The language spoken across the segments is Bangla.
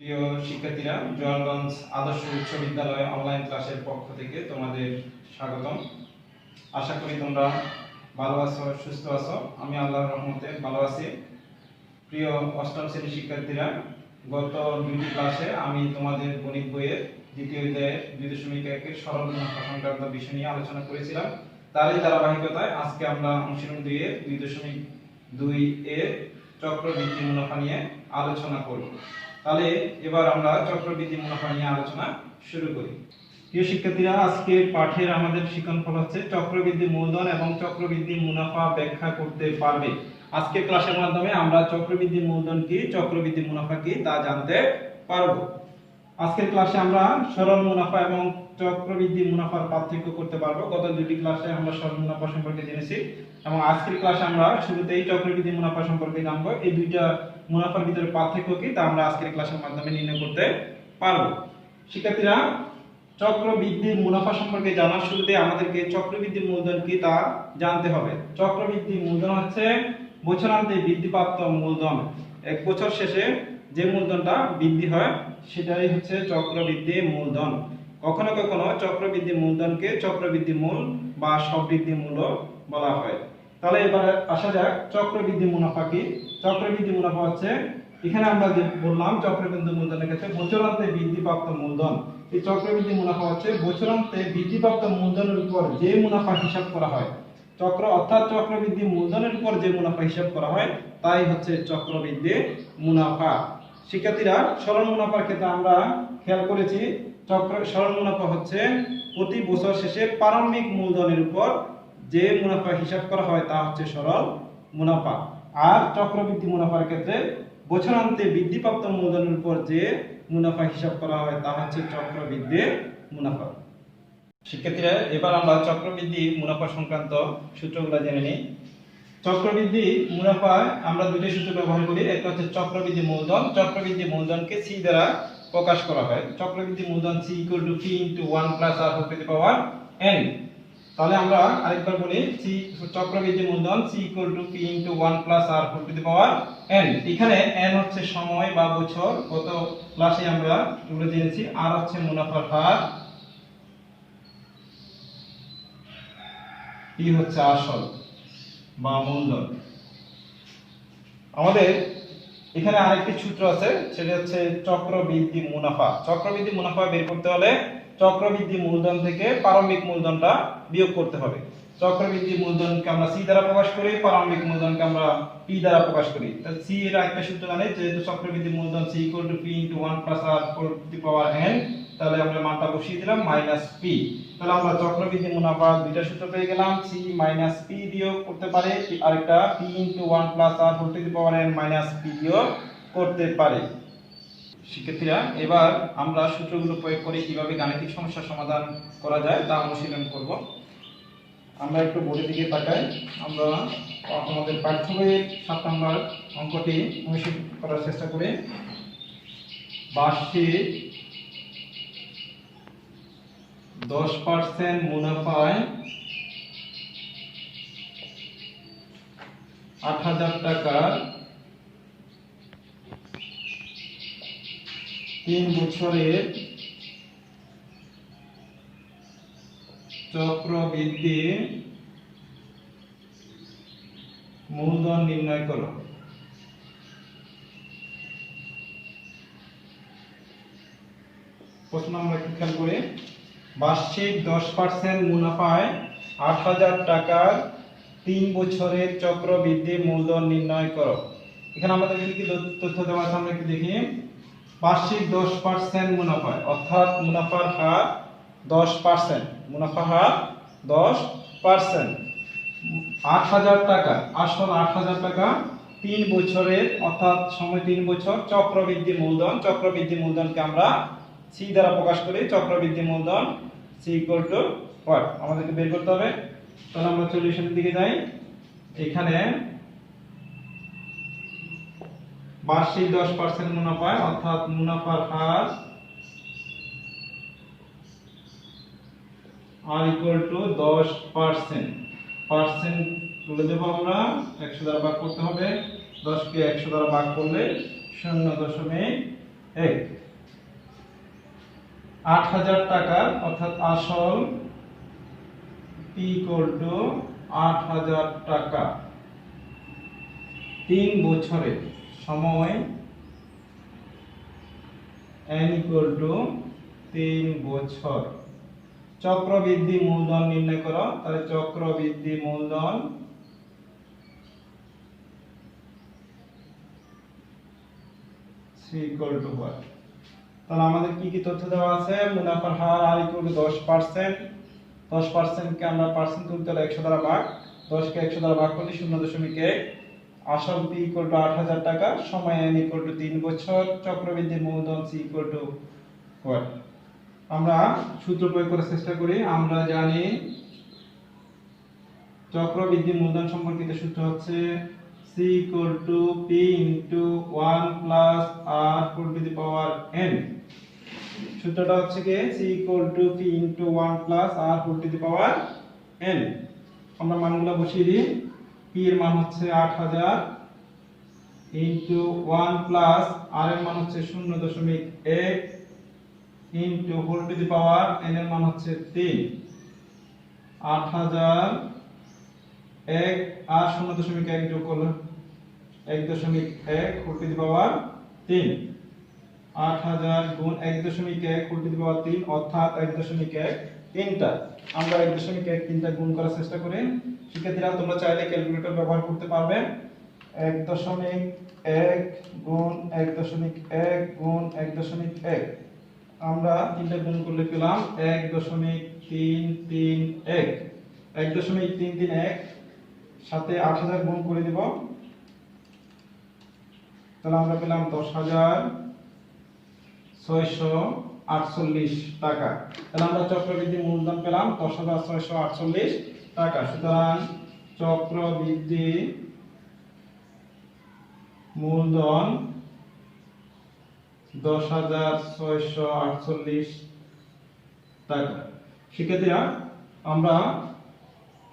প্রিয় শিক্ষার্থীরা, জোয়ারগঞ্জ আদর্শ উচ্চ বিদ্যালয় অনলাইন ক্লাসের পক্ষ থেকে তোমাদের স্বাগতম। আশা করি তোমরা ভালো আছো, সুস্থ আছো। আমি আল্লাহর রহমতে ভালো আছি। প্রিয় অষ্টম শ্রেণীর শিক্ষার্থীরা, গত দুটি ক্লাসে আমি তোমাদের গণিত বইয়ের দ্বিতীয় অধ্যায়ের 2.1 সরল মুনাফা সংক্রান্ত বিষয় নিয়ে আলোচনা করেছিলাম। তারই ধারাবাহিকতায় আজকে আমরা অনুশীলন 2.2 এর চক্রবৃদ্ধি মুনাফা নিয়ে আলোচনা করব। তাহলে এবার আমরা চক্রবৃদ্ধি মুনাফা নিয়ে আলোচনা শুরু করি। প্রিয় শিক্ষার্থীরা, আজকে পাঠের আমাদের শিক্ষণফল হচ্ছে চক্রবৃদ্ধি মূলধন এবং চক্রবৃদ্ধি মুনাফা ব্যাখ্যা করতে পারবে। আজকে ক্লাসের মাধ্যমে আমরা চক্রবৃদ্ধি মূলধন কি, চক্রবৃদ্ধি মুনাফা কি তা জানতে পারব। আজকের ক্লাসে আমরা সরল মুনাফা এবং চক্রবৃদ্ধি মুনাফার পার্থক্য করতে পারবো। গত দুটি ক্লাসে আমরা সরল মুনাফা সম্পর্কে জেনেছি এবং আজকের ক্লাসে আমরা শুরুতেই চক্রবৃদ্ধি মুনাফা সম্পর্কে জানবো। এই দুইটা মুনাফার ভিতরে পার্থক্য কি তা আমরা আজকের ক্লাসের মাধ্যমে নির্ণয় করতে পারবো। শিক্ষার্থীরা, চক্রবৃদ্ধি মুনাফা সম্পর্কে জানার শুরুতে আমাদেরকে চক্রবৃদ্ধি মূলধন কি তা জানতে হবে। চক্রবৃদ্ধি মূলধন হচ্ছে বছরান্তে বৃদ্ধিপ্রাপ্ত মূলধন। এক বছর শেষে যে মূলধনটা বৃদ্ধি হয় সেটাই হচ্ছে চক্রবৃদ্ধি মূলধন। কখনো কখনো চক্রবৃদ্ধি মূলধনকে চক্রবৃদ্ধি মূল বা সবৃদ্ধি মূলও বলা হয়। তাহলে এবারে আসা যাক চক্রবৃদ্ধি মুনাফা কি। চক্রবৃদ্ধি মুনাফা হচ্ছে, এখানে আমরা যে বললাম চক্রবৃদ্ধি মূলধনের ক্ষেত্রে বছরান্তে বৃদ্ধিপ্রাপ্ত মূলধন। এই চক্রবৃদ্ধি মুনাফা হচ্ছে বছরান্তে বৃদ্ধিপ্রাপ্ত মূলধনের উপর যে মুনাফা হিসাব করা হয়। অর্থাৎ চক্রবৃদ্ধি মূলধনের উপর যে মুনাফা হিসাব করা হয় তাই হচ্ছে চক্রবৃদ্ধি মুনাফা। শিক্ষার্থীরা, সরল মুনাফার ক্ষেত্রে আমরা খেয়াল করেছি সরল মুনাফা হচ্ছে প্রতি বছর শেষে প্রারম্ভিক মূলধনের উপর যে মুনাফা হিসাব করা হয় তা হচ্ছে সরল মুনাফা। আর চক্রবৃদ্ধি মুনাফার ক্ষেত্রে বছরান্তে বৃদ্ধিপ্রাপ্ত মূলধনের উপর যে মুনাফা হিসাব করা হয় তা হচ্ছে চক্রবৃদ্ধি মুনাফা। শিক্ষার্থীরা, এবার আমরা চক্রবৃদ্ধি মুনাফা সংক্রান্ত সূত্রগুলো জেনে নিই। চক্রবৃদ্ধি মুনাফায় আমরা দুটি সূত্র ব্যবহার করি। একটা হচ্ছে চক্রবৃদ্ধি মূলধন। চক্রবৃদ্ধি মূলধনকে সি দ্বারা প্রকাশ করা হয়। চক্রবৃদ্ধি মূলধন C equal to P into 1 plus R whole to the power n। তাহলে আমরা আরেকবার বলি, সি চক্রবৃদ্ধি মূলধন C equal to P into 1 plus R whole to the power n। এখানে n হচ্ছে সময় বা বছর, গত ক্লাসে আমরা এগুলো জেনেছি। আর হচ্ছে মুনাফার হার, পি হচ্ছে আসল বা মূলধন। আমাদের এখানে আরেকটি সূত্র আছে, সেটা হচ্ছে চক্রবৃদ্ধি মুনাফা। চক্রবৃদ্ধি মুনাফা বের করতে হলে চক্রবৃদ্ধি মূলধন থেকে প্রারম্ভিক মূলধনটা বিয়োগ করতে হবে। চক্রবৃদ্ধি মূলধনকে আমরা সি দ্বারা প্রকাশ করি, প্রারম্ভিক মূলধনকে আমরা পি দ্বারা প্রকাশ করি। তাহলে সি এর একটা সূত্র জানি, যেহেতু চক্রবৃদ্ধি মূলধন C equal to P into 1 plus R whole to the power n। তাহলে আমরা মানটা বসিয়ে দিলাম মাইনাস পি। তাহলে আমরা চক্রবৃদ্ধি মুনাফা দুইটা সূত্র পেয়ে গেলাম। সি মাইনাস পি দিয়েও করতে পারে, আরেকটা P into 1 plus R whole to the power n minus P দিয়েও করতে পারে। শিক্ষার্থীরা, এবার আমরা সূত্রগুলো প্রয়োগ করে কিভাবে গাণিতিক সমস্যার সমাধান করা যায় তা অনুশীলন করব। আমরা একটু বোর্ডের দিকে তাকাই। আমরা আমাদের পাঠ্য বইয়ের 7 নম্বর অঙ্কটি অনুশীলন করার চেষ্টা করি। বার্ষিক 10% মুনাফায় 8,000 টাকার 3 বছরের চক্রবৃদ্ধি মূলধন নির্ণয় করো। প্রশ্ন আমরা একটু খেয়াল করি। বার্ষিক 10% মুনাফায় 8,000 টাকার 3 বছরের চক্রবৃদ্ধি মূলধন নির্ণয় করো। এখানে আমাদের কি তথ্য দেওয়া আছে আমরা একটু দেখি। বার্ষিক 10% মুনাফায়, অর্থাৎ মুনাফার হার 10%, মুনাফার হার 10%, 8,000 টাকা, আসল 8,000 টাকা 3 বছরের, অর্থাৎ সময় 3 বছর চক্রবৃদ্ধি মূলধন। চক্রবৃদ্ধি মূলধনকে আমরা সি দ্বারা প্রকাশ করি। চক্রবৃদ্ধি মূলধন সি ইকুয়াল টু হোয়াট আমাদেরকে বের করতে হবে। তাহলে আমরা সলিউশনের দিকে যাই। এখানে বার্ষিক 10% মুনাফায়, অর্থাৎ মুনাফার হার আর ইকুয়াল টু 10%। পার্সেন্ট তুলে দেবো আমরা, 100 দ্বারা ভাগ করতে হবে। 10 কে 100 দ্বারা ভাগ করলে 0.1 এক ৮,০০০ টাকা অর্থাৎ আসল P ইকুয়াল টু ৮,০০০ টাকা ৩ বছরের সময় n ইকুয়াল টু ৩ বছর। চক্রবৃদ্ধি মূলধন নির্ণয় করো। তাহলে চক্রবৃদ্ধি মূলধন C ইকুয়াল টু what? তাহলে আমাদের কি কি তথ্য দেওয়া আছে? মুনাফার হার R ইকুয়াল টু 10%। 10% কে আমরা পার্সেন্ট তুলতে হলে 100 দ্বারা ভাগ, 10 কে 100 দ্বারা ভাগ করলে 0.1। আসল P ইকুয়াল টু ৮,০০০ টাকা, সময় n ইকুয়াল টু 3 বছর, চক্রবৃদ্ধি মূলধন C ইকুয়াল টু what? আমরা সূত্র প্রয়োগ করার চেষ্টা করি। আমরা জানি চক্রবৃদ্ধি মূলধন সম্পর্কিত সূত্র হচ্ছে C equal to P into 1 plus R whole to the power n। সূত্রটা হচ্ছে কি C equal to P into 1 plus R whole to the power n। আমরা মানগুলো বসিয়ে দিই। P এর মান হচ্ছে ৮,০০০ ইনটু 1 প্লাস R এর মান হচ্ছে 0.1 into whole to the power n এর মান হচ্ছে 3। ৮,০০০ 1 আর 0.1 যোগ করলে 1.1 হোল টু দি পাওয়ার 3। ৮,০০০ গুণ 1.1 হোল টু দি পাওয়ার 3 অর্থাৎ 1.1 তিনটা। আমরা 1.1 তিনটা গুণ করার চেষ্টা করি। শিক্ষার্থীরা তোমরা চাইলে ক্যালকুলেটর ব্যবহার করতে পারবে। 1.1 গুণ 1.1 গুণ 1.1 আমরা তিনটা গুণ করলে পেলাম 1.331। 1.331 সাথে ৮,০০০ গুণ করে দিব, তাহলে আমরা পেলাম 10,৬৪৮ টাকা। তাহলে আমরা চক্রবৃদ্ধি মূলধন পেলাম 10,৬৪৮ টাকা। সুতরাং চক্রবৃদ্ধি মূলধন 10,৬৪৮ টাকা। শিক্ষার্থীরা আমরা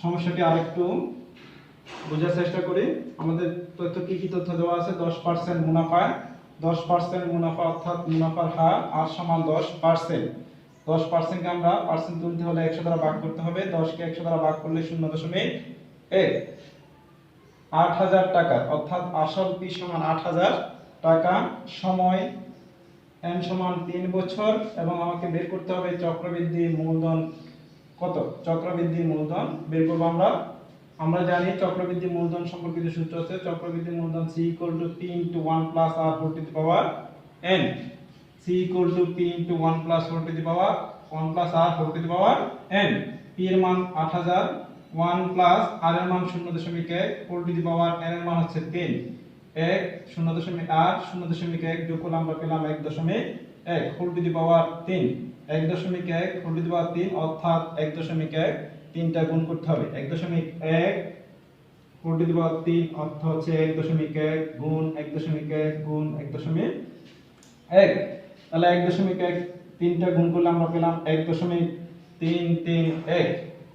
সমস্যাটি আরেকটু বোঝার চেষ্টা করি। আমাদের তথ্য কি কি তথ্য দেওয়া আছে? 10% মুনাফা, 10% মুনাফা অর্থাৎ মুনাফার হার R সমান 10%। 10% কে আমরা পার্সেন্ট তুলতে হলে 100 দ্বারা ভাগ করতে হবে, 10 কে 100 দ্বারা ভাগ করলে 0.1। ৮,০০০ টাকা অর্থাৎ আসল P সমান ৮,০০০ টাকা, সময় n সমান 3 বছর এবং আমাকে বের করতে হবে চক্রবৃদ্ধি মূলধন কত। চক্রবৃদ্ধি মূলধন বের করব আমরা জানি চক্রবৃদ্ধি মূলধন সম্পর্কিত সূত্র আছে চক্রবৃদ্ধি মূলধন C equal to P into 1 plus R whole to the power n। C equal to P into 1 plus whole to the power 1 plus R whole to the power n। P এর মান ৮,০০০, 1 প্লাস R এর মান 0.1 whole to the power n এর মান হচ্ছে 3। 1 0.8 0.1 যোগ করলে আমরা পেলাম 1.1 whole to the power 3। 1.1 whole to the power 3 অর্থাৎ 1.1 তিনটা গুণ করতে হবে। 1.1 হোল টু দি পাওয়ার 3 অর্থ হচ্ছে 1.1 গুণ 1.1 গুণ 1.1। তাহলে 1.1 তিনটা গুণ করলে আমরা পেলাম 1.331।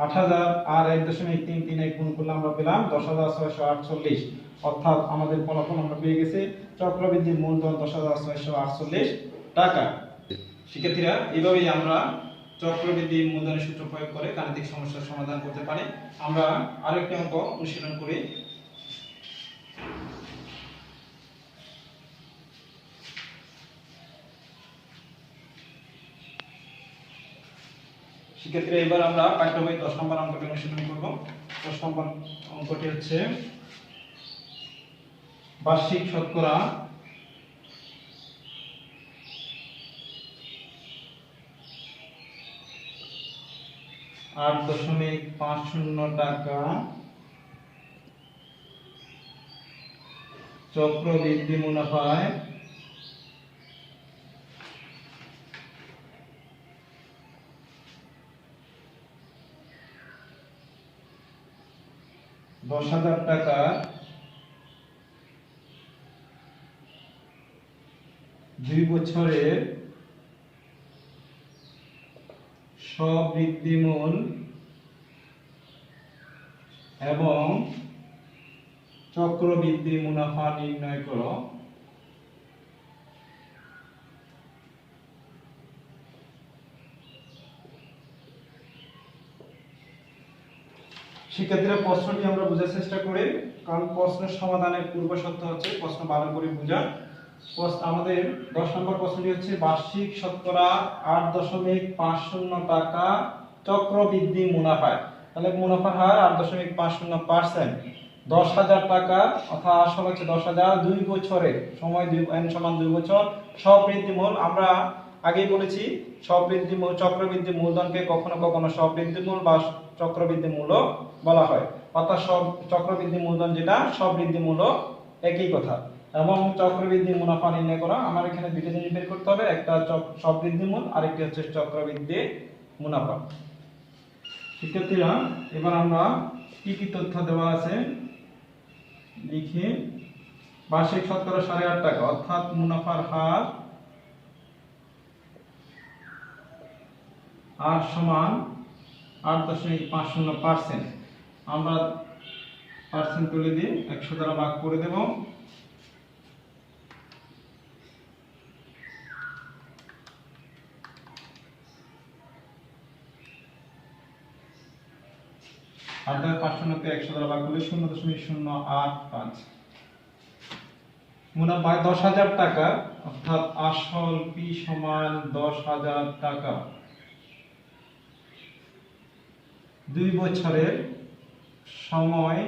৮,০০০ আর 1.331 গুণ করলে আমরা পেলাম 10,৬৪৮ অর্থাৎ আমাদের ফলাফল আমরা পেয়ে গেছি চক্রবৃদ্ধি মূলধন 10,৬৪৮ টাকা। শিক্ষার্থীরা এইভাবেই আমরা চক্রবৃদ্ধি মূলধনের সূত্র প্রয়োগ করে গাণিতিক সমস্যার সমাধান করতে পারি। আমরা আরেকটি অঙ্ক অনুশীলন করি। শিক্ষার্থীরা এবার আমরা পাঠ্য বই 10 নম্বর অঙ্কটি অনুশীলন করব। 10 নম্বর অঙ্কটি হচ্ছে বার্ষিক শতকরা 8.50 টাকা চক্রবৃদ্ধি মুনাফায় 10,০০০ টাকা 2 বছরের স্ববৃদ্ধিমূল এবং চক্রবৃদ্ধি মুনাফা নির্ণয় করো। শিক্ষার্থীরা প্রশ্নটি আমরা বোঝার চেষ্টা করি, কারণ প্রশ্নের সমাধানের পূর্ব শর্ত হচ্ছে প্রশ্ন ভালো করে বোঝা। আমাদের 10 নম্বর প্রশ্নটি হচ্ছে বার্ষিক শতকরা 8.50 টাকা চক্রবৃদ্ধি মুনাফায়। তাহলে মুনাফার হার 8.50%, 10,000 টাকা অর্থাৎ আসল হচ্ছে 10,000, 2 বছরে সময় n সমান 2 বছর, সবৃদ্ধি মূল। আমরা আগেই বলেছি সবৃদ্ধি মূল চক্রবৃদ্ধি মূলধনকে কখনো কখনো সবৃদ্ধি মূল বা চক্রবৃদ্ধি মূলও বলা হয়, অর্থাৎ সব চক্রবৃদ্ধি মূলধন যেটা সবৃদ্ধি মূলও একই কথা। এবং চক্রবৃদ্ধি মুনাফা নির্ণয় করা, আমার এখানে দুটো জিনিস বের করতে হবে, একটা সবৃদ্ধি মূল, আরেকটি হচ্ছে চক্রবৃদ্ধি মুনাফা। শিক্ষার্থীরা এবার আমরা কি কি তথ্য দেওয়া আছে লিখি। বার্ষিক শতকরা 8.5 টাকা অর্থাৎ মুনাফার হার আর সমান 8.50%। আমরা পার্সেন্ট তুলে দিয়ে 100 দ্বারা ভাগ করে দেব। আর 500 কে 100 দ্বারা ভাগ করলে 0.085। মুনাফা 10,000 টাকা অর্থাৎ আসল P সমান 10,000 টাকা, 2 বছরের সময়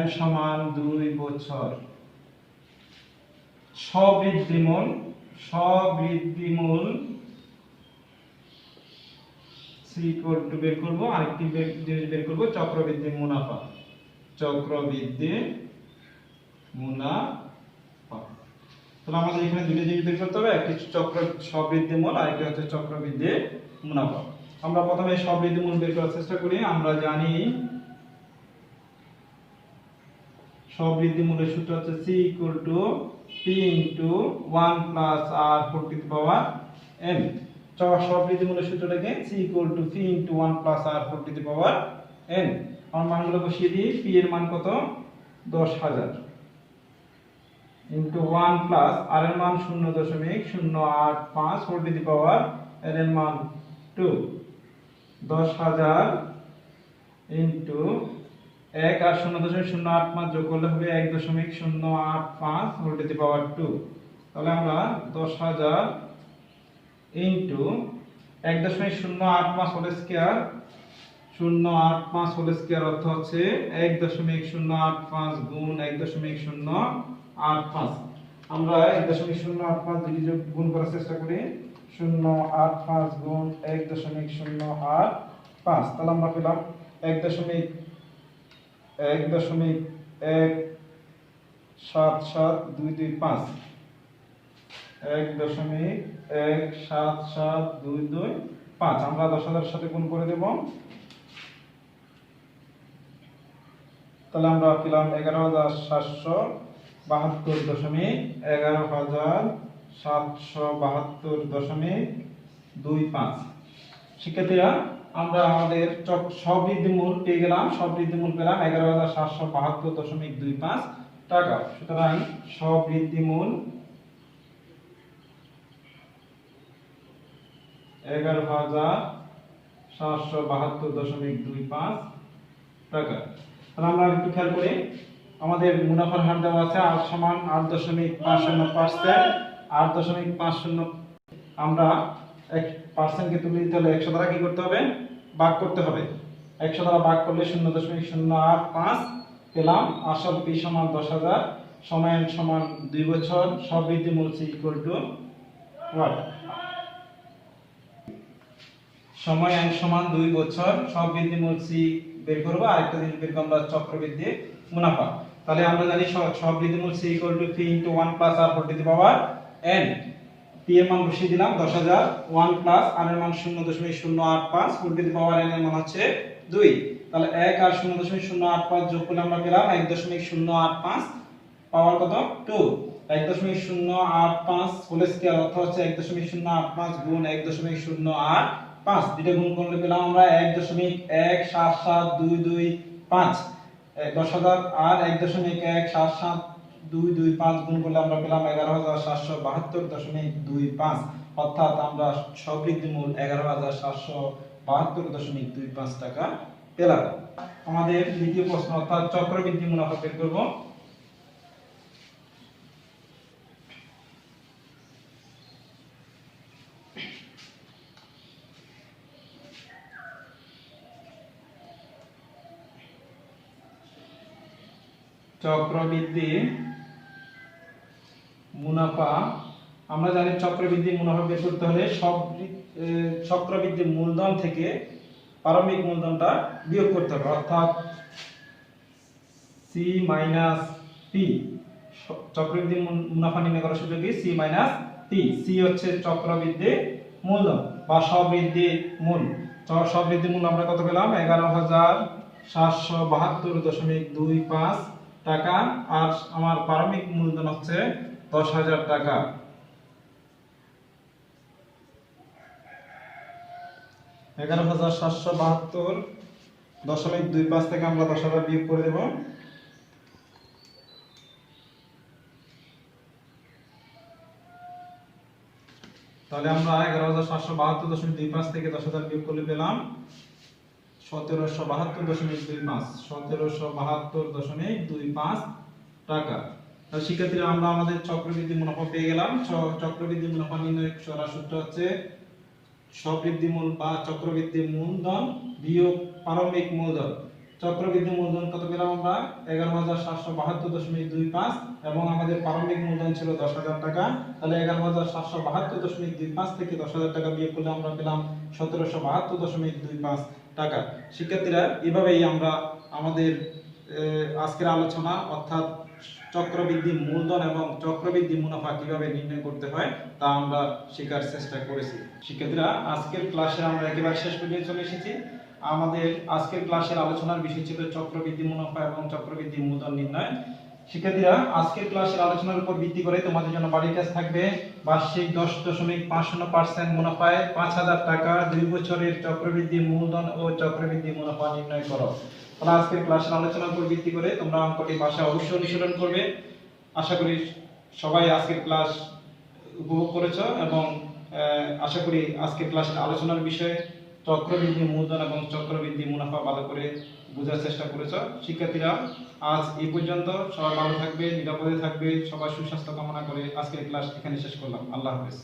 n সমান 2 বছর। সবৃদ্ধি মূল c = বের করব, আরেকটি জিনিস বের করব চক্রবৃদ্ধি মুনাফা। তাহলে আমাদের এখানে দুটো জিনিস বের করতে হবে, একটি সবৃদ্ধি মূল আর একটা হচ্ছে চক্রবৃদ্ধি মুনাফা। আমরা প্রথমে সবৃদ্ধি মূল বের করার চেষ্টা করি। আমরা জানি সবৃদ্ধি মূলের সূত্র হচ্ছে c = p * 1 + r n। সবৃদ্ধি মূলের সূত্রটাকে c = p * 1 + r n। আমরা মানগুলো বসিয়ে দিই। p এর মান কত? 10,000 * 1 + r এর মান 0.085 n এর মান 2। 10,000 * 1 আর 0.085 যোগ করলে হবে 1.085 2। তাহলে আমরা 10,000 * 1.085 হোল স্কয়ার, 0.85 হোল স্কয়ার অর্থ হচ্ছে 1.085 গুণ 1.085। আমরা 1.085 দুটি যোগ গুণ করার চেষ্টা করি। 0.85 গুণ 1.085, তাহলে আমরা পেলাম 1.177225। 1.177225 আমরা 10,000 এর সাথে গুণ করে দেব। তাহলে আমরা পেলাম 11,772.25। শিক্ষার্থীরা আমরা আমাদের সবৃদ্ধি মূল পেয়ে গেলাম। সবৃদ্ধি মূল পেলাম 11,772.25 টাকা। সুতরাং সবৃদ্ধি মূল 11,772.25 টাকা। তাহলে আমরা একটু খেয়াল করি, আমাদের মুনাফার হার দেওয়া আছে r সমান 8.50%। 8.50 আমরা 1% কে তুলে দিতে হলে 100 দ্বারা কি করতে হবে? ভাগ করতে হবে। 100 দ্বারা ভাগ করলে 0.085 পেলাম। আসল p সমান 10,000, সময় n সমান 2 বছর, সবৃদ্ধি মূল c = what? সময় n সমান 2 বছর, সবৃদ্ধি মূল c বের করব। আরেকটা জিনিস বের করব আমরা চক্রবৃদ্ধি মুনাফা। তাহলে আমরা জানি সবৃদ্ধি মূল c = p * 1 + r n। p এর মান বসিয়ে দিলাম 10,000, 1 + r এর মান 0.085 n এর মান হচ্ছে 2। তাহলে 1 আর 0.085 যোগ করলে আমরা পেলাম 1.085, পাওয়ার কত? 2। 1.085 হোল স্কয়ার অর্থ হচ্ছে 1.085 গুণ 1.085, দুটো গুণ করলে পেলাম আমরা 1.177225। 10,000 আর 1.177225 গুণ করলে আমরা পেলাম 11,772.25, অর্থাৎ আমরা সবৃদ্ধি মূল 11,772.25 টাকা পেলাম। আমাদের দ্বিতীয় প্রশ্ন অর্থাৎ চক্রবৃদ্ধি মুনাফা বের করব। চক্রবৃদ্ধি মুনাফা, আমরা জানি চক্রবৃদ্ধি মুনাফা বের করতে হলে সব চক্রবৃদ্ধি মূলধন থেকে প্রারম্ভিক মূলধনটা বিয়োগ করতে হবে, অর্থাৎ সি মাইনাস পি। চক্রবৃদ্ধি মুনাফা নির্ণয় করার সূত্র কি? C minus P. সি হচ্ছে চক্রবৃদ্ধি মূলধন বা সবৃদ্ধি মূল। সবৃদ্ধি মূল আমরা কত পেলাম? 11,772.25 টাকা। আর আমার প্রারম্ভিক মূলধন হচ্ছে 10,000 টাকা। 11,772.25 থেকে আমরা 10,000 বিয়োগ করে দেব। তাহলে আমরা 11,772.25 থেকে 10,000 বিয়োগ করলে পেলাম 1772.25। 1772.25 টাকা। তাহলে শিক্ষার্থীরা আমরা আমাদের চক্রবৃদ্ধি মুনাফা পেয়ে গেলাম। চক্রবৃদ্ধি মুনাফা নির্ণয় করার সূত্র হচ্ছে সবৃদ্ধি মূল বা চক্রবৃদ্ধি মূলধন বিয়োগ প্রারম্ভিক মূলধন। চক্রবৃদ্ধি মূলধন কত পেলাম আমরা? 11,772.25 এবং আমাদের প্রারম্ভিক মূলধন ছিল 10,000 টাকা। তাহলে 11,772.25 থেকে 10,000 টাকা বিয়োগ করলে আমরা পেলাম 1772.25 টাকা। শিক্ষার্থীরা এভাবেই আমরা আমাদের আজকের আলোচনা অর্থাৎ চক্রবৃদ্ধি মূলধন এবং চক্রবৃদ্ধি মুনাফা কিভাবে নির্ণয় করতে হয় তা আমরা শেখার চেষ্টা করেছি। শিক্ষার্থীরা আজকের ক্লাসে আমরা একেবারে শেষ পর্যন্ত চলে এসেছি। আমাদের আজকের ক্লাসের আলোচনার বিষয় ছিল চক্রবৃদ্ধি মুনাফা এবং চক্রবৃদ্ধি মূলধন নির্ণয়। শিক্ষার্থীরা আজকের ক্লাসের আলোচনার উপর ভিত্তি করে তোমাদের জন্য বাড়ির কাজ থাকবে। বার্ষিক 10.50% মুনাফায় 5,000 টাকা 2 বছরের চক্রবৃদ্ধি মূলধন ও চক্রবৃদ্ধি মুনাফা নির্ণয় করো। তাহলে আজকের ক্লাসের আলোচনার উপর ভিত্তি করে তোমরা অঙ্কটি বাসায় অবশ্যই অনুশীলন করবে। আশা করি সবাই আজকের ক্লাস উপভোগ করেছো এবং আশা করি আজকের ক্লাসের আলোচনার বিষয়ে চক্রবৃদ্ধি মূলধন এবং চক্রবৃদ্ধি মুনাফা ভালো করে বোঝার চেষ্টা করেছো। শিক্ষার্থীরা আজ এই পর্যন্ত। সবাই ভালো থাকবে, নিরাপদে থাকবে। সবার সুস্বাস্থ্য কামনা করে আজকের ক্লাস এখানে শেষ করলাম। আল্লাহ হাফেজ।